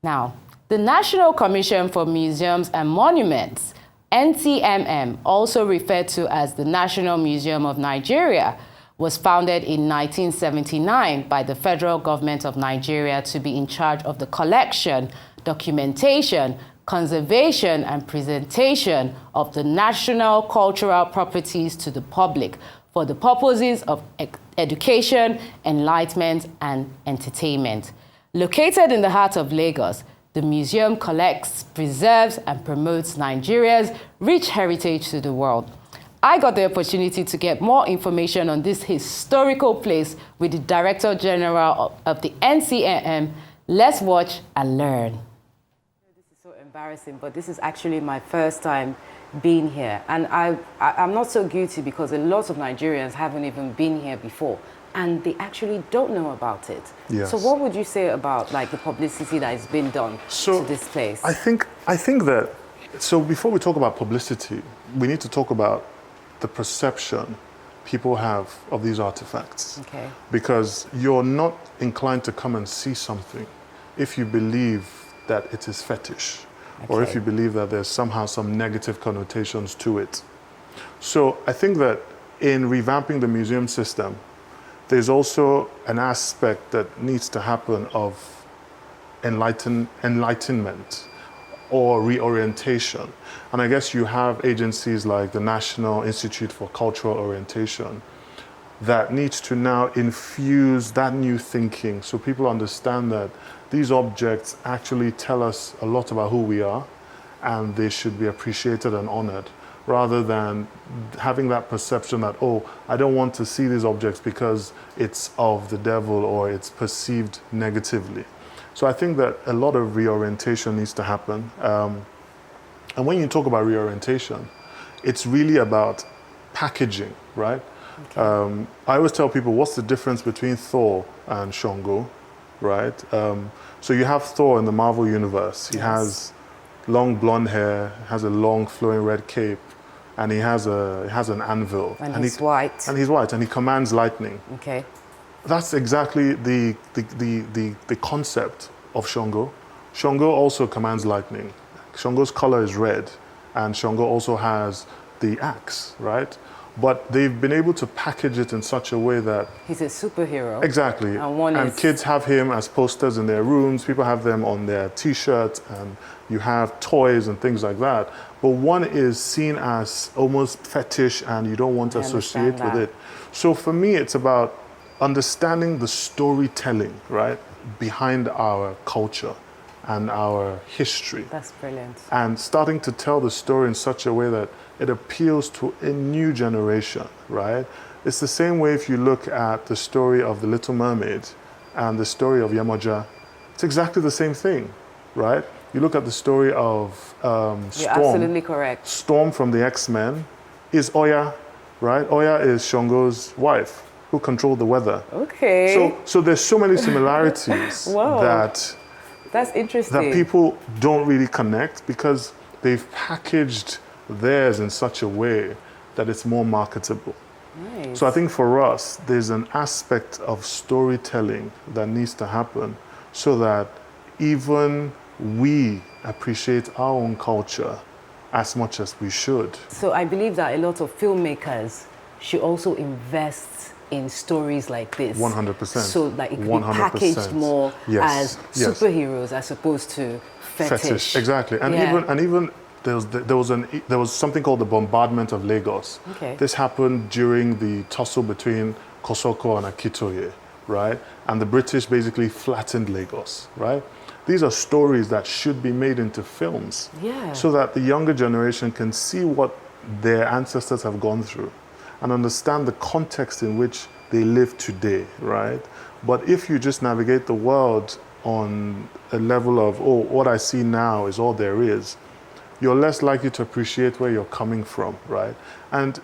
Now, the National Commission for Museums and Monuments, NCMM, also referred to as the National Museum of Nigeria, was founded in 1979 by the federal government of Nigeria to be in charge of the collection, documentation, conservation, and presentation of the national cultural properties to the public for the purposes of education, enlightenment, and entertainment. Located in the heart of Lagos, the museum collects, preserves, and promotes Nigeria's rich heritage to the world. I got the opportunity to get more information on this historical place with the Director General of the NCMM. Let's watch and learn. This is so embarrassing, but this is actually my first time being here. And I'm not so guilty because a lot of Nigerians haven't even been here before. And they actually don't know about it. Yes. So what would you say about like the publicity that has been done to this place? I think that, so before we talk about publicity, we need to talk about the perception people have of these artifacts. Okay. Because you're not inclined to come and see something if you believe that it is fetish, or if you believe that there's somehow some negative connotations to it. So I think that in revamping the museum system, there's also an aspect that needs to happen of enlightenment or reorientation. And I guess you have agencies like the National Institute for Cultural Orientation that needs to now infuse that new thinking so people understand that these objects actually tell us a lot about who we are and they should be appreciated and honored, rather than having that perception that, oh, I don't want to see these objects because it's of the devil or it's perceived negatively. So I think that a lot of reorientation needs to happen. And when you talk about reorientation, it's really about packaging, right? Okay. I always tell people, what's the difference between Thor and Shango, right? So you have Thor in the Marvel universe. He has long blonde hair, has a long flowing red cape, and he has an anvil. And he's white. And he's white, and he commands lightning. Okay. That's exactly the concept of Shango. Shango also commands lightning. Shango's color is red, and Shango also has the axe, right? But they've been able to package it in such a way that he's a superhero. Exactly. And kids have him as posters in their rooms, people have them on their t-shirts, and you have toys and things like that. But one is seen as almost fetish and you don't want to associate with it. So for me, it's about understanding the storytelling, right, behind our culture and our history. That's brilliant. And starting to tell the story in such a way that it appeals to a new generation, right? It's the same way if you look at the story of The Little Mermaid and the story of Yemoja. It's exactly the same thing, right? You look at the story of Storm. You're absolutely correct. Storm from the X-Men is Oya, right? Oya is Shango's wife who controlled the weather. Okay. So there's so many similarities That's interesting. that people don't really connect because they've packaged theirs in such a way that it's more marketable. Nice. So I think for us, there's an aspect of storytelling that needs to happen so that even we appreciate our own culture as much as we should. So I believe that a lot of filmmakers should also invest in stories like this. 100%. So that it could 100%. be packaged more as superheroes as opposed to fetish. Exactly. And even there was something called the bombardment of Lagos. Okay. This happened during the tussle between Kosoko and Akitoye, right? And the British basically flattened Lagos, right? These are stories that should be made into films, so that the younger generation can see what their ancestors have gone through and understand the context in which they live today, right? But if you just navigate the world on a level of, oh, what I see now is all there is, you're less likely to appreciate where you're coming from, right? And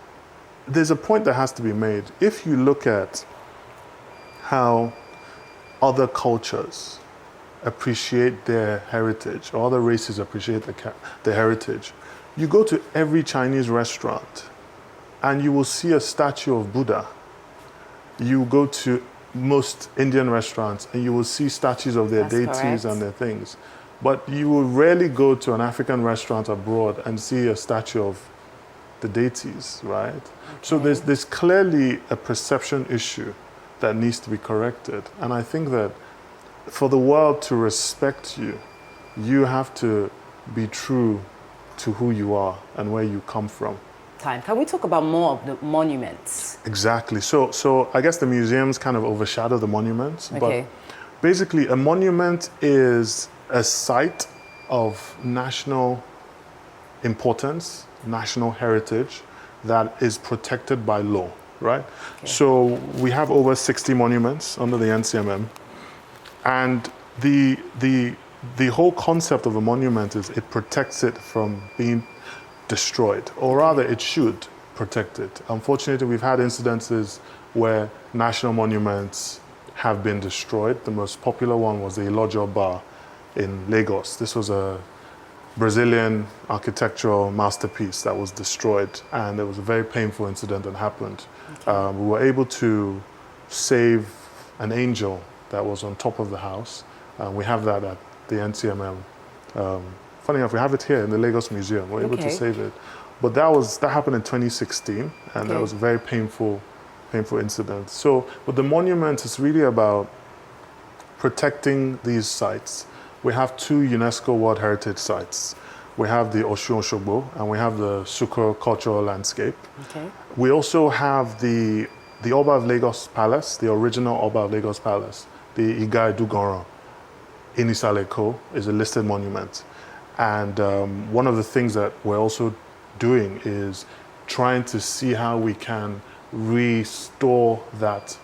there's a point that has to be made. If you look at how other cultures appreciate their heritage, or other races appreciate their heritage, you go to every Chinese restaurant and you will see a statue of Buddha. You go to most Indian restaurants and you will see statues of their deities and their things. But you will rarely go to an African restaurant abroad and see a statue of the deities, right? Okay. So there's clearly a perception issue that needs to be corrected. And I think that for the world to respect you, you have to be true to who you are and where you come from. Can we talk about more of the monuments? Exactly. So I guess the museums kind of overshadow the monuments. Okay. But basically, a monument is a site of national importance, national heritage that is protected by law, right? Okay. So we have over 60 monuments under the NCMM. And the whole concept of a monument is it protects it from being destroyed, or rather it should protect it. Unfortunately, we've had incidences where national monuments have been destroyed. The most popular one was the Olugbile in Lagos. This was a Brazilian architectural masterpiece that was destroyed, and it was a very painful incident that happened. Okay. We were able to save an angel that was on top of the house. We have that at the NCMM. Funny enough, we have it here in the Lagos Museum. We're able to save it. But that happened in 2016, and that was a very painful incident. So with the monument, it's really about protecting these sites. We have 2 UNESCO World Heritage Sites. We have the Osun-Osogbo, and we have the Suko Cultural Landscape. Okay. We also have the Oba of Lagos Palace, the original Oba of Lagos Palace, the Iga Eduganran in Isale-Eko is a listed monument. And one of the things that we're also doing is trying to see how we can restore that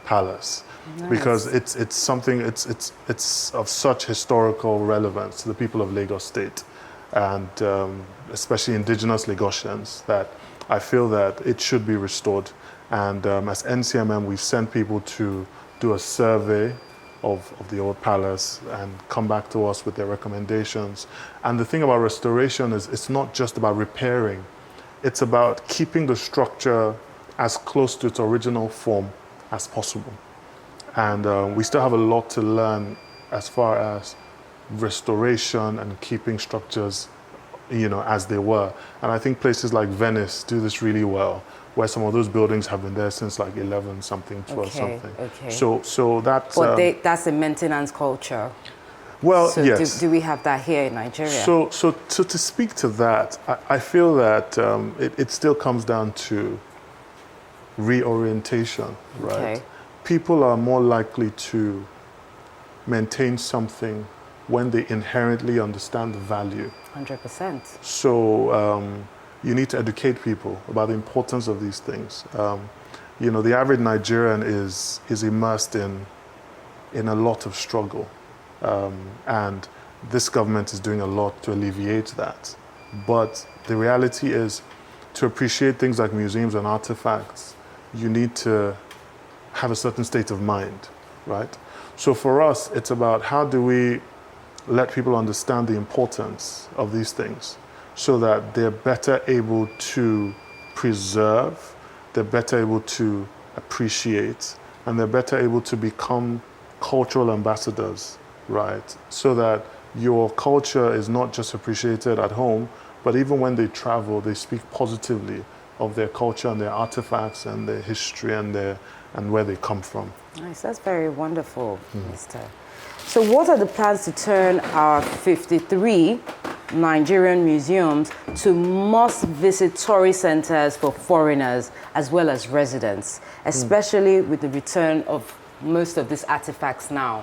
palace. Nice. Because it's something, it's of such historical relevance to the people of Lagos State, and especially indigenous Lagosians, that I feel that it should be restored. And as NCMM, we've sent people to do a survey of the old palace and come back to us with their recommendations. And the thing about restoration is it's not just about repairing, it's about keeping the structure as close to its original form as possible. And we still have a lot to learn as far as restoration and keeping structures, as they were. And I think places like Venice do this really well, where some of those buildings have been there since like 11 something, 12 something. Okay. So that's... But that's a maintenance culture. Well, so yes. Do we have that here in Nigeria? So to speak to that, I feel that it still comes down to reorientation, right? Okay. People are more likely to maintain something when they inherently understand the value. 100%. So you need to educate people about the importance of these things. The average Nigerian is immersed in a lot of struggle. And this government is doing a lot to alleviate that. But the reality is, to appreciate things like museums and artifacts, you need to have a certain state of mind, right? So for us, it's about how do we let people understand the importance of these things so that they're better able to preserve, they're better able to appreciate, and they're better able to become cultural ambassadors, right? So that your culture is not just appreciated at home, but even when they travel, they speak positively of their culture and their artifacts and their history and where they come from. Nice, that's very wonderful, Mr. So what are the plans to turn our 53 Nigerian museums to must-visit tourist centers for foreigners as well as residents, especially with the return of most of these artifacts now?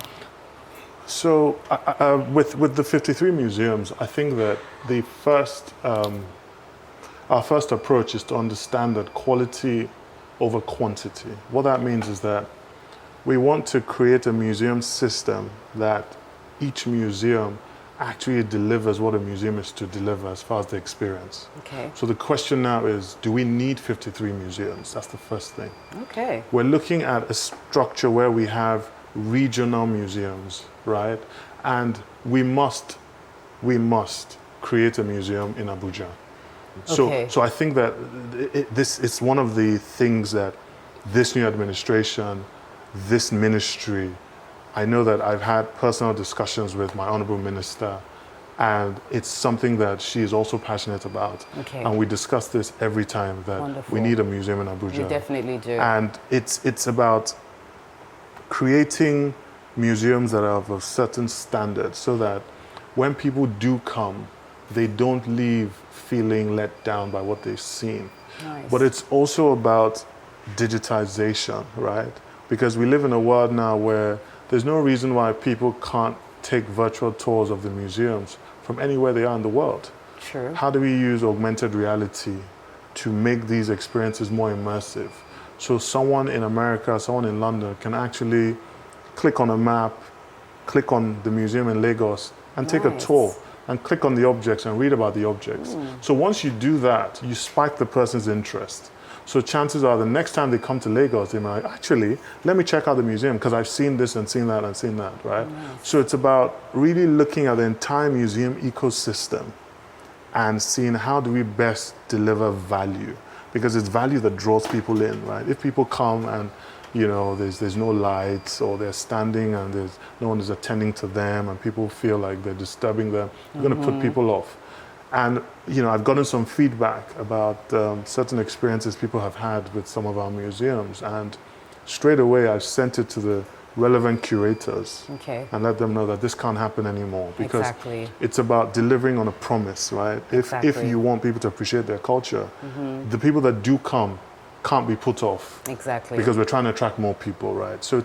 So with the 53 museums, I think that our first approach is to understand that quality over quantity. What that means is that we want to create a museum system that each museum actually delivers what a museum is to deliver as far as the experience. Okay. So the question now is, do we need 53 museums? That's the first thing. Okay. We're looking at a structure where we have regional museums, right? And we must create a museum in Abuja. Okay. So I think that this is one of the things that this new administration, this ministry I know that I've had personal discussions with my Honorable Minister, and it's something that she is also passionate about. Okay. And we discuss this every time that Wonderful. we need a museum in Abuja. You definitely do. And it's about creating museums that are of a certain standard so that when people do come, they don't leave feeling let down by what they've seen. Nice. But it's also about digitization, right? Because we live in a world now where there's no reason why people can't take virtual tours of the museums from anywhere they are in the world. True. How do we use augmented reality to make these experiences more immersive? So someone in America, someone in London can actually click on a map, click on the museum in Lagos, and take a Nice. tour, and click on the objects and read about the objects. So once you do that, you spike the person's interest. So chances are the next time they come to Lagos, they might, actually, let me check out the museum because I've seen this and seen that and seen that, right? Nice. So it's about really looking at the entire museum ecosystem and seeing how do we best deliver value, because it's value that draws people in, right? If people come and there's no lights, or they're standing and there's no one is attending to them, and people feel like they're disturbing them, you're going to put people off. And I've gotten some feedback about certain experiences people have had with some of our museums, and straight away I've sent it to the relevant curators and let them know that this can't happen anymore, because it's about delivering on a promise, right? If you want people to appreciate their culture, the people that do come can't be put off. Exactly. Because we're trying to attract more people, right? So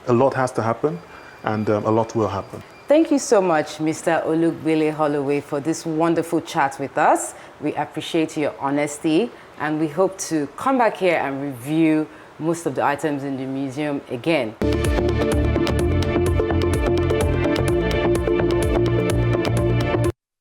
a lot has to happen, and a lot will happen. Thank you so much, Mr. Olugbile Holloway, for this wonderful chat with us. We appreciate your honesty, and we hope to come back here and review most of the items in the museum again.